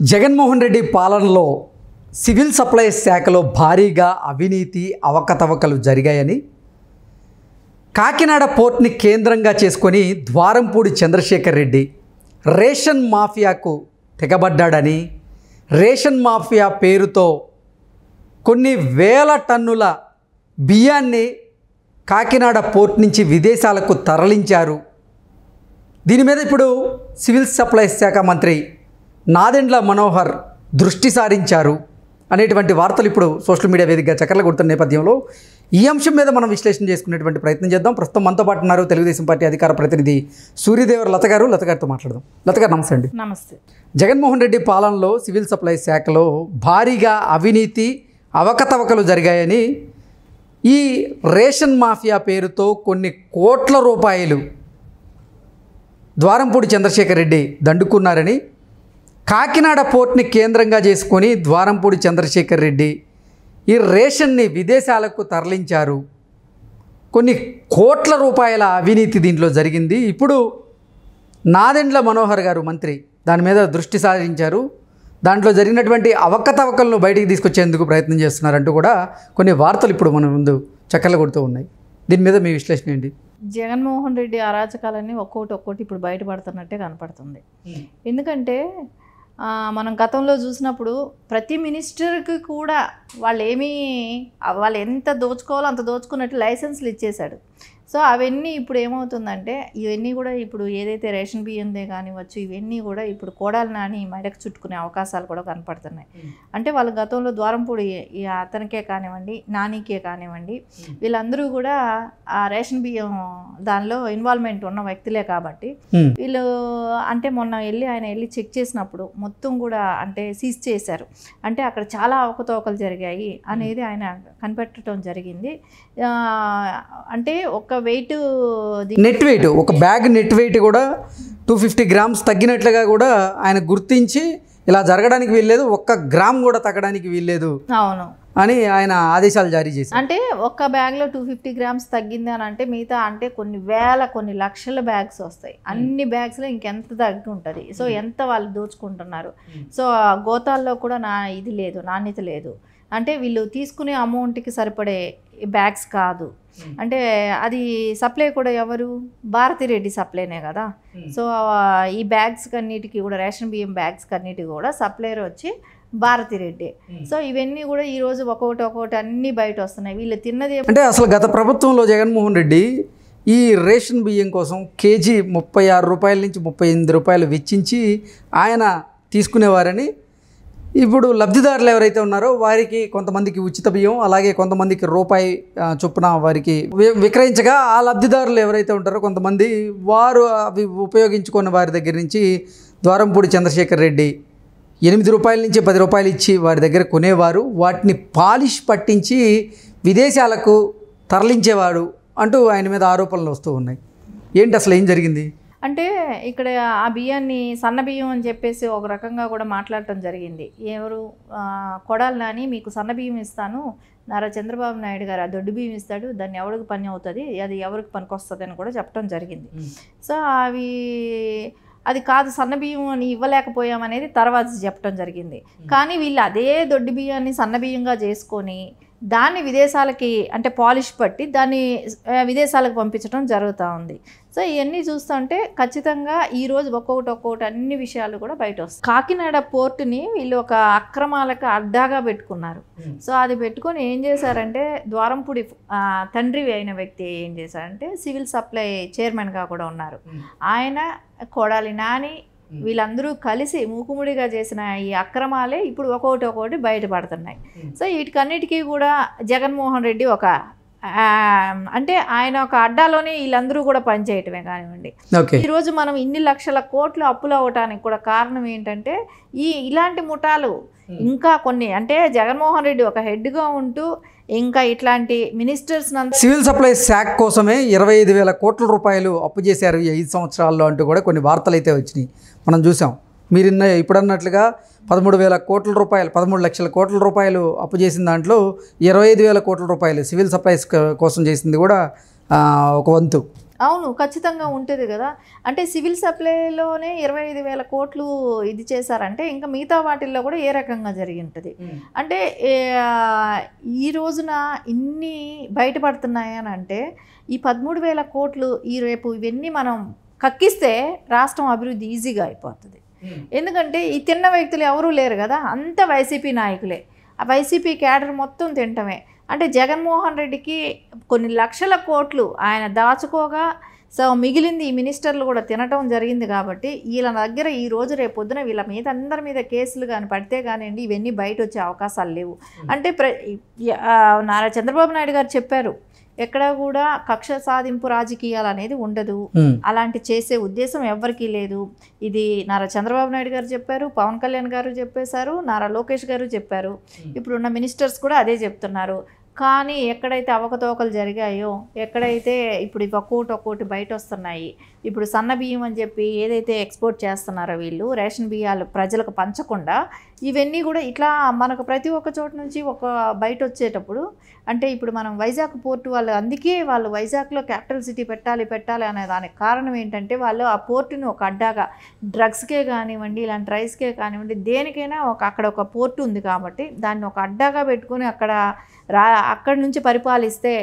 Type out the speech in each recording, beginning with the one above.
జగన్మోహన్ రెడ్డి పాలనలో civil supplies శాఖలో భారీగా అవినీతి అవకతవకలు జరిగాయని, కాకినాడ పోర్ట్ని కేంద్రంగా చేసుకొని ద్వారంపూడి చంద్రశేఖర్ రెడ్డి రేషన్ మాఫియాకు తెగబడ్డాడని, రేషన్ మాఫియా పేరుతో కొన్ని వేల టన్నుల బియ్యాన్ని కాకినాడ పోర్ట్ నుంచి విదేశాలకు తరలించారు. దీని మీద ఇప్పుడు సివిల్ సప్లైస్ శాఖ మంత్రి నాదెండ్ల మనోహర్ దృష్టి సారించారు అనేటువంటి వార్తలు ఇప్పుడు సోషల్ మీడియా వేదికగా చక్కర్లు కొడుతున్న నేపథ్యంలో ఈ అంశం మీద మనం విశ్లేషణ చేసుకునేటువంటి ప్రయత్నం చేద్దాం. ప్రస్తుతం మనతో పాటు ఉన్నారు తెలుగుదేశం పార్టీ అధికార ప్రతినిధి సూర్యదేవర లత గారితో మాట్లాడదాం. లత గారు నమస్తే అండి. నమస్తే. జగన్మోహన్ రెడ్డి పాలనలో సివిల్ సప్లైస్ శాఖలో భారీగా అవినీతి అవకతవకలు జరిగాయని, ఈ రేషన్ మాఫియా పేరుతో కొన్ని కోట్ల రూపాయలు ద్వారంపూడి చంద్రశేఖర్ రెడ్డి దండుకున్నారని, కాకినాడ పోర్ట్ని కేంద్రంగా చేసుకొని ద్వారంపూడి చంద్రశేఖర్ రెడ్డి ఈ రేషన్ని విదేశాలకు తరలించారు. కొన్ని కోట్ల రూపాయల అవినీతి దీంట్లో జరిగింది. ఇప్పుడు నాదెండ్ల మనోహర్ గారు మంత్రి దాని మీద దృష్టి సారించారు. దాంట్లో జరిగినటువంటి అవకతవకలను బయటికి తీసుకొచ్చేందుకు ప్రయత్నం చేస్తున్నారంటూ కూడా కొన్ని వార్తలు ఇప్పుడు మన ముందు చక్కర్లు కొడుతూ ఉన్నాయి. దీని మీద మీ విశ్లేషణ ఏంటి? జగన్మోహన్ రెడ్డి అరాచకాలన్నీ ఒక్కొక్కటి ఇప్పుడు బయటపడుతున్నట్టే కనపడుతుంది. ఎందుకంటే మనం గతంలో చూసినప్పుడు ప్రతి మినిస్టర్కి కూడా వాళ్ళు ఎంత దోచుకోవాలో అంత దోచుకున్నట్టు లైసెన్స్లు ఇచ్చేశాడు. సో అవన్నీ ఇప్పుడు ఏమవుతుందంటే, ఇవన్నీ కూడా ఇప్పుడు ఏదైతే రేషన్ బియ్యందే కానివచ్చు, ఇవన్నీ కూడా ఇప్పుడు కోడాలి నాని మెడకు చుట్టుకునే అవకాశాలు కూడా కనపడుతున్నాయి. అంటే వాళ్ళు గతంలో ద్వారంపూడి అతనికే కానివ్వండి, నానికే కానివ్వండి, వీళ్ళందరూ కూడా ఆ రేషన్ బియ్యం దానిలో ఇన్వాల్వ్మెంట్ ఉన్న వ్యక్తులే కాబట్టి వీళ్ళు అంటే మొన్న ఆయన వెళ్ళి చెక్ చేసినప్పుడు మొత్తం కూడా అంటే సీజ్ చేశారు. అంటే అక్కడ చాలా అవకతవకలు జరిగాయి అనేది ఆయన కనిపెట్టడం జరిగింది. అంటే ఒక నెట్ వెయిట్, ఒక బ్యాగ్ నెట్ వెయిట్ కూడా 250 గ్రామ్స్ తగ్గినట్లుగా కూడా ఆయన గుర్తించి ఇలా జరగడానికి వీల్లేదు, 1 గ్రామ్ కూడా తగ్గడానికి వీల్లేదు అవును అని ఆయన ఆదేశాలు జారీ చేశారు. అంటే ఒక్క బ్యాగ్లో 250 గ్రామ్స్ తగ్గింది అని అంటే మిగతా అంటే కొన్ని లక్షల బ్యాగ్స్ వస్తాయి. అన్ని బ్యాగ్స్లో ఇంకెంత తగ్గి ఉంటుంది. సో ఎంత వాళ్ళు దోచుకుంటున్నారు. సో గోతాల్లో కూడా నాణ్యత లేదు. అంటే వీళ్ళు తీసుకునే అమౌంట్కి సరిపడే బ్యాగ్స్ కాదు. అంటే అది సప్లై కూడా ఎవరు? భారతిరెడ్డి సప్లైనే కదా. సో ఈ బ్యాగ్స్ కన్నిటికి కూడా రేషన్ బియ్యం బ్యాగ్స్ కన్నిటికి కూడా సప్లైర్ వచ్చి భారతిరెడ్డి. సో ఇవన్నీ కూడా ఈరోజు ఒక్కొక్కటి అన్నీ బయట వస్తున్నాయి. వీళ్ళు తిన్నది అంటే అసలు గత ప్రభుత్వంలో జగన్మోహన్ రెడ్డి ఈ రేషన్ బియ్యం కోసం కేజీ 36 రూపాయల నుంచి 38 రూపాయలు వెచ్చించి ఆయన తీసుకునేవారని, ఇప్పుడు లబ్ధిదారులు ఎవరైతే ఉన్నారో వారికి కొంతమందికి ఉచిత బియ్యం, అలాగే కొంతమందికి రూపాయి చొప్పున వారికి విక్రయించగా, ఆ లబ్ధిదారులు ఎవరైతే ఉంటారో కొంతమంది వారు అవి ఉపయోగించుకున్న వారి దగ్గర నుంచి ద్వారంపూడి చంద్రశేఖర్ రెడ్డి 8 రూపాయల నుంచి 10 రూపాయలు ఇచ్చి వారి దగ్గర కొనేవారు. వాటిని పాలిష్ పట్టించి విదేశాలకు తరలించేవాడు అంటూ ఆయన మీద ఆరోపణలు వస్తూ ఉన్నాయి. ఏంటి అసలు ఏం జరిగింది? అంటే ఇక్కడ ఆ బియ్యాన్ని సన్న బియ్యం అని చెప్పేసి ఒక రకంగా కూడా మాట్లాడటం జరిగింది. ఎవరు కొడాలి నాని మీకు సన్న బియ్యం ఇస్తాను, నారా చంద్రబాబు నాయుడు గారు ఆ దొడ్డు బియ్యం ఇస్తాడు, దాన్ని ఎవరికి పని అవుతుంది, అది ఎవరికి పనికి వస్తుంది అని కూడా చెప్పడం జరిగింది. సో అది కాదు, సన్న బియ్యం అని ఇవ్వలేకపోయామనేది తర్వాత చెప్పడం జరిగింది. కానీ వీళ్ళు అదే దొడ్డు బియ్యాన్ని సన్న బియ్యంగా చేసుకొని దాన్ని విదేశాలకి అంటే పాలిష్ పట్టి దాన్ని విదేశాలకు పంపించడం జరుగుతూ ఉంది. సో ఇవన్నీ చూస్తుంటే ఖచ్చితంగా ఈరోజు ఒక్కొక్కటి అన్ని విషయాలు కూడా బయట వస్తాయి. కాకినాడ పోర్టుని వీళ్ళు ఒక అక్రమాలకు అడ్డాగా పెట్టుకున్నారు. సో అది పెట్టుకొని ఏం చేశారంటే, ద్వారంపూడి తండ్రి అయిన వ్యక్తి ఏం చేశారంటే సివిల్ సప్లై చైర్మన్గా కూడా ఉన్నారు ఆయన, కొడాలి నాని, వీళ్ళందరూ కలిసి మూకుముడిగా చేసిన ఈ అక్రమాలే ఇప్పుడు ఒక్కొక్కటి బయటపడుతున్నాయి. సో వీటికన్నిటికీ కూడా జగన్మోహన్ రెడ్డి అంటే ఆయన ఒక అడ్డాలోనే వీళ్ళందరూ కూడా పనిచేయటమే కానివ్వండి. ఈరోజు మనం ఇన్ని లక్షల కోట్లు అప్పులు అవ్వటానికి కూడా కారణం ఏంటంటే ఇలాంటి ముఠాలు ఇంకా కొన్ని, అంటే జగన్మోహన్ రెడ్డి ఒక హెడ్గా ఉంటూ ఇంకా ఇట్లాంటి మినిస్టర్స్ సివిల్ సప్లైస్ శాఖ కోసమే 25,000 కోట్ల రూపాయలు అప్పు చేశారు ఈ 5 సంవత్సరాల్లో అంటూ కూడా కొన్ని వార్తలు అయితే వచ్చినాయి, మనం చూసాం. మీరు ఇప్పుడు అన్నట్లుగా 13,000 కోట్ల రూపాయలు, 13 లక్షల కోట్ల రూపాయలు అప్పు చేసిన దాంట్లో 25,000 కోట్ల రూపాయలు సివిల్ సప్లైస్ కోసం చేసింది కూడా ఒక వంతు. అవును, ఖచ్చితంగా ఉంటుంది కదా. అంటే సివిల్ సప్లైలోనే 25,000 కోట్లు ఇది చేశారంటే ఇంకా మిగతా వాటిల్లో కూడా ఏ రకంగా జరిగి ఉంటుంది. అంటే ఈ రోజున ఇన్ని బయటపడుతున్నాయని అంటే ఈ 13,000 కోట్లు ఈ రేపు ఇవన్నీ మనం కక్కిస్తే రాష్ట్రం అభివృద్ధి ఈజీగా అయిపోతుంది. ఎందుకంటే ఈ తిన్న వ్యక్తులు ఎవరూ లేరు కదా, అంత వైసీపీ నాయకులే. ఆ వైసీపీ క్యాడర్ మొత్తం తింటమే. అంటే జగన్మోహన్ రెడ్డికి కొన్ని లక్షల కోట్లు ఆయన దాచుకోగా సో మిగిలింది ఈ మినిస్టర్లు కూడా తినటం జరిగింది. కాబట్టి వీళ్ళ దగ్గర ఈ రోజు రేపు పొద్దున వీళ్ళ మీద అందరి మీద కేసులు కానీ పడితే కానివ్వండి ఇవన్నీ బయట వచ్చే అవకాశాలు లేవు. అంటే నారా చంద్రబాబు నాయుడు గారు చెప్పారు, ఎక్కడ కూడా కక్ష సాధింపు రాజకీయాలు అనేది ఉండదు, అలాంటి చేసే ఉద్దేశం ఎవరికీ లేదు. ఇది నారా చంద్రబాబు నాయుడు గారు చెప్పారు, పవన్ కళ్యాణ్ గారు చెప్పేశారు, నారా లోకేష్ గారు చెప్పారు, ఇప్పుడున్న మినిస్టర్స్ కూడా అదే చెప్తున్నారు. కానీ ఎక్కడైతే అవకతవకలు జరిగాయో, ఎక్కడైతే ఇప్పుడు ఒక్కోటి బయట వస్తున్నాయి. ఇప్పుడు సన్న బియ్యం అని చెప్పి ఏదైతే ఎక్స్పోర్ట్ చేస్తున్నారో వీళ్ళు రేషన్ బియ్యాలు ప్రజలకు పంచకుండా ఇవన్నీ కూడా ఇట్లా మనకు ప్రతి ఒక్క చోట నుంచి ఒక బయట వచ్చేటప్పుడు అంటే ఇప్పుడు మనం వైజాగ్ పోర్టు వాళ్ళు అందుకే వాళ్ళు వైజాగ్లో క్యాపిటల్ సిటీ పెట్టాలి అనే దానికి కారణం ఏంటంటే వాళ్ళు ఆ పోర్టుని ఒక అడ్డాగా డ్రగ్స్కే కానివ్వండి ఇలాంటి రైస్కే కానివ్వండి దేనికైనా అక్కడ ఒక పోర్టు ఉంది కాబట్టి దాన్ని ఒక అడ్డాగా పెట్టుకుని అక్కడి నుంచి పరిపాలిస్తే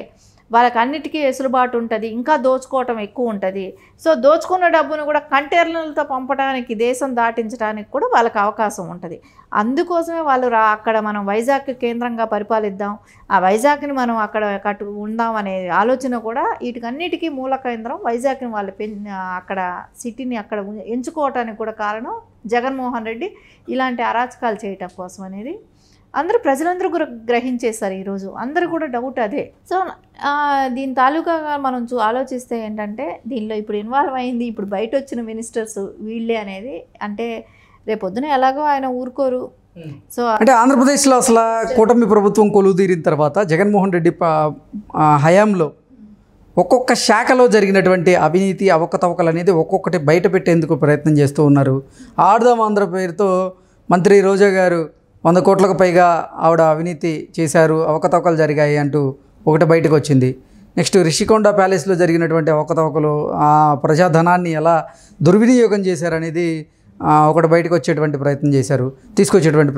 వాళ్ళకి అన్నిటికీ వెసులుబాటు ఉంటుంది, ఇంకా దోచుకోవటం ఎక్కువ ఉంటుంది. సో దోచుకున్న డబ్బును కూడా కంటైనర్లతో పంపడానికి దేశం దాటించడానికి కూడా వాళ్ళకి అవకాశం ఉంటుంది. అందుకోసమే వాళ్ళు అక్కడ మనం వైజాగ్ కేంద్రంగా పరిపాలిద్దాం, ఆ వైజాగ్ని మనం అక్కడ ఉందాం అనే ఆలోచన కూడా వీటికన్నిటికీ మూల కేంద్రం వైజాగ్ని వాళ్ళు అక్కడ సిటీని అక్కడ ఎంచుకోవటానికి కూడా కారణం జగన్మోహన్ రెడ్డి ఇలాంటి అరాచకాలు చేయటం కోసం అనేది ప్రజలందరూ కూడా గ్రహించేస్తారు. ఈరోజు అందరూ కూడా డౌట్ అదే. సో దీని తాలూకాగా మనం ఆలోచిస్తే ఏంటంటే దీనిలో ఇప్పుడు ఇన్వాల్వ్ అయింది ఇప్పుడు బయట వచ్చిన మినిస్టర్స్ వీళ్ళే అనేది అంటే రేపొద్దున ఎలాగో ఆయన ఊరుకోరు. సో అంటే ఆంధ్రప్రదేశ్లో అసలు కూటమి ప్రభుత్వం కొలువుదీరిన తర్వాత జగన్మోహన్ రెడ్డి హయాంలో ఒక్కొక్క శాఖలో జరిగినటువంటి అవినీతి అవకతవకలు అనేది ఒక్కొక్కటి బయట పెట్టేందుకు ప్రయత్నం చేస్తూ ఉన్నారు. ఆడుదాం ఆంధ్ర పేరుతో మంత్రి రోజా గారు 100 కోట్లకు పైగా ఆవిడ అవినీతి చేశారు, అవకతవకలు జరిగాయి అంటూ ఒకటి బయటకు వచ్చింది. నెక్స్ట్ రిషికొండ ప్యాలెస్లో జరిగినటువంటి అవకతవకలు ఆ ప్రజాధనాన్ని ఎలా దుర్వినియోగం చేశారనేది ఒకటి బయటకు తీసుకొచ్చేటువంటి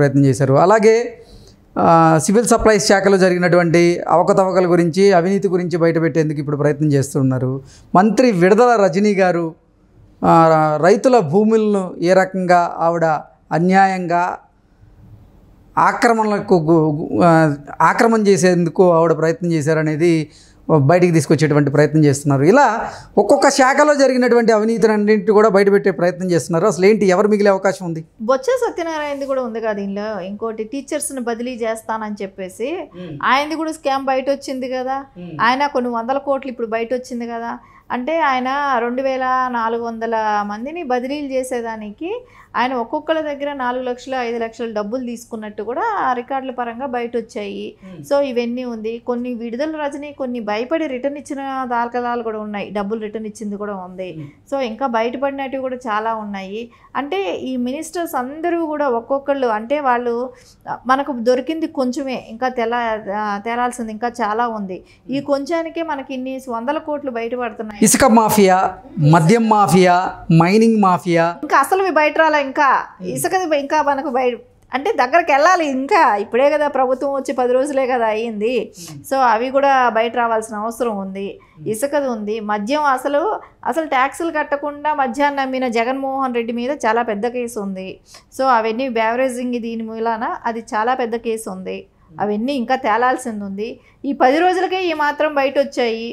ప్రయత్నం చేశారు. అలాగే సివిల్ సప్లైస్ శాఖలో జరిగినటువంటి అవకతవకల గురించి అవినీతి గురించి బయటపెట్టేందుకు ఇప్పుడు ప్రయత్నం చేస్తున్నారు. మంత్రి విడదల రజనీ గారు రైతుల భూములను ఏ రకంగా ఆవిడ అన్యాయంగా ఆక్రమణ చేసేందుకు ఆవిడ ప్రయత్నం చేశారనేది బయటికి తీసుకొచ్చేటువంటి ప్రయత్నం చేస్తున్నారు. ఇలా ఒక్కొక్క శాఖలో జరిగినటువంటి అవినీతిని అన్నింటి కూడా బయటపెట్టే ప్రయత్నం చేస్తున్నారు. అసలు ఏంటి ఎవరు మిగిలే అవకాశం ఉంది? బొత్స సత్యనారాయణది కూడా ఉంది కదా దీనిలో. ఇంకోటి టీచర్స్ని బదిలీ చేస్తానని చెప్పేసి ఆయనది కూడా స్కామ్ బయట వచ్చింది కదా. ఆయన కొన్ని 100 కోట్లు ఇప్పుడు బయట వచ్చింది కదా. అంటే ఆయన 2,400 మందిని బదిలీలు చేసేదానికి ఆయన ఒక్కొక్కరి దగ్గర 4 లక్షలు 5 లక్షలు డబ్బులు తీసుకున్నట్టు కూడా రికార్డుల పరంగా బయట వచ్చాయి. సో ఇవన్నీ ఉంది. కొన్ని విడుదల రజనీ కొన్ని భయపడి రిటర్న్ ఇచ్చిన దాఖలాలు కూడా ఉన్నాయి, డబ్బులు రిటర్న్ ఇచ్చింది కూడా ఉంది. సో ఇంకా బయటపడినట్టు కూడా చాలా ఉన్నాయి. అంటే ఈ మినిస్టర్స్ అందరూ కూడా ఒక్కొక్కళ్ళు అంటే వాళ్ళు మనకు దొరికింది కొంచెమే, ఇంకా తేలాల్సింది ఇంకా చాలా ఉంది. ఈ కొంచానికే మనకి ఇన్ని 100 కోట్లు బయటపడుతున్నాయి. ఇసుక మాఫియా, మద్యం మాఫియా, మైనింగ్ మాఫియా ఇంకా అసలు బయట రాలే. ఇంకా ఇసుకది ఇంకా మనకు అంటే దగ్గరికి వెళ్ళాలి. ఇంకా ఇప్పుడే కదా ప్రభుత్వం వచ్చి 10 రోజులే కదా అయ్యింది. సో అవి కూడా బయట రావాల్సిన అవసరం ఉంది. ఇసుకది ఉంది, మద్యం అసలు ట్యాక్సులు కట్టకుండా మద్యాన్ని అమ్మిన జగన్మోహన్ రెడ్డి మీద చాలా పెద్ద కేసు ఉంది. సో అవన్నీ బ్యావరేజింగ్ దీని మూలాన అది చాలా పెద్ద కేసు ఉంది. అవన్నీ ఇంకా తేలాల్సింది ఉంది. ఈ 10 రోజులకే ఈ మాత్రం బయట వచ్చాయి.